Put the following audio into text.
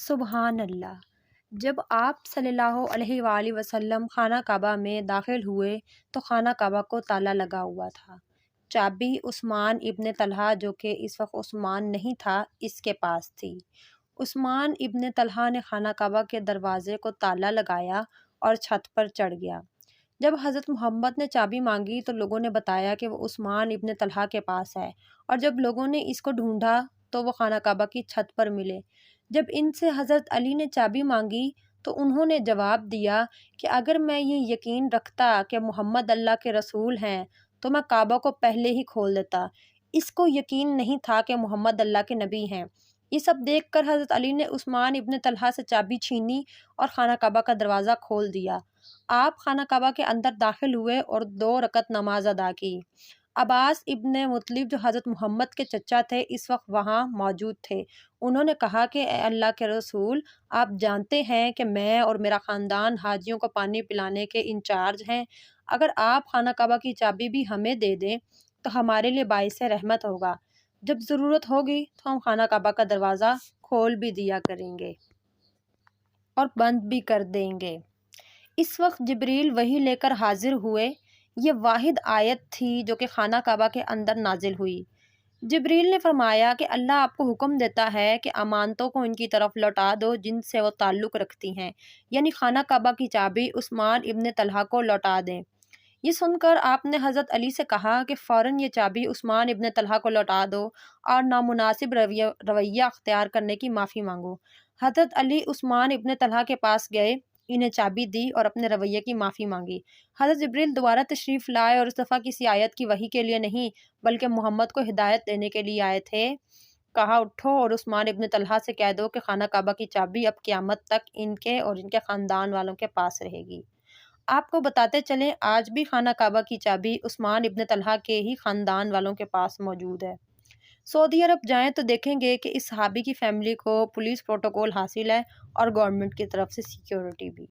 سبحان اللہ۔ جب آپ صلی اللہ علیہ وآلہ وسلم خانہ کعبہ میں داخل ہوئے تو خانہ کعبہ کو تالا لگا ہوا تھا۔ چابی عثمان ابن طلحہ، جو کہ اس وقت عثمان نہیں تھا، اس کے پاس تھی۔ عثمان ابن طلحہ نے خانہ کعبہ کے دروازے کو تالا لگایا اور چھت پر چڑھ گیا۔ جب حضرت محمد نے چابی مانگی تو لوگوں نے بتایا کہ وہ عثمان ابن طلحہ کے پاس ہے، اور جب لوگوں نے اس کو ڈھونڈا تو وہ خانہ کعبہ کی چھت پر ملے۔ جب ان سے حضرت علی نے چابی مانگی تو انہوں نے جواب دیا کہ اگر میں یہ یقین رکھتا کہ محمد اللہ کے رسول ہیں تو میں کعبہ کو پہلے ہی کھول دیتا۔ اس کو یقین نہیں تھا کہ محمد اللہ کے نبی ہیں۔ یہ سب دیکھ کر حضرت علی نے عثمان ابن طلحہ سے چابی چھینی اور خانہ کعبہ کا دروازہ کھول دیا۔ آپ خانہ کعبہ کے اندر داخل ہوئے اور 2 رکعت نماز ادا کی۔ عباس ابن مطلب، جو حضرت محمد کے چچا تھے، اس وقت وہاں موجود تھے۔ انہوں نے کہا کہ اے اللہ کے رسول، آپ جانتے ہیں کہ میں اور میرا خاندان حاجیوں کو پانی پلانے کے انچارج ہیں۔ اگر آپ خانہ کعبہ کی چابی بھی ہمیں دے دیں تو ہمارے لیے باعث رحمت ہوگا۔ جب ضرورت ہوگی تو ہم خانہ کعبہ کا دروازہ کھول بھی دیا کریں گے اور بند بھی کر دیں گے۔ اس وقت جبریل وحی لے کر حاضر ہوئے۔ یہ واحد آیت تھی جو کہ خانہ کعبہ کے اندر نازل ہوئی۔ جبریل نے فرمایا کہ اللہ آپ کو حکم دیتا ہے کہ امانتوں کو ان کی طرف لوٹا دو جن سے وہ تعلق رکھتی ہیں، یعنی خانہ کعبہ کی چابی عثمان ابن طلحہ کو لوٹا دیں۔ یہ سن کر آپ نے حضرت علی سے کہا کہ فوراً یہ چابی عثمان ابن طلحہ کو لوٹا دو اور نامناسب رویہ اختیار کرنے کی معافی مانگو۔ حضرت علی عثمان ابن طلحہ کے پاس گئے، انہیں چابی دی اور اپنے رویے کی معافی مانگی۔ حضرت جبریل دوبارہ تشریف لائے اور اس دفعہ کسی آیت کی وحی کے لیے نہیں بلکہ محمد کو ہدایت دینے کے لیے آئے تھے۔ کہا اٹھو اور عثمان ابن طلحہ سے کہہ دو کہ خانہ کعبہ کی چابی اب قیامت تک ان کے اور ان کے خاندان والوں کے پاس رہے گی۔ آپ کو بتاتے چلیں، آج بھی خانہ کعبہ کی چابی عثمان ابن طلحہ کے ہی خاندان والوں کے پاس موجود ہے۔ سعودی عرب جائیں تو دیکھیں گے کہ اس صحابی کی فیملی کو پولیس پروٹوکول حاصل ہے اور گورنمنٹ کی طرف سے سیکیورٹی بھی۔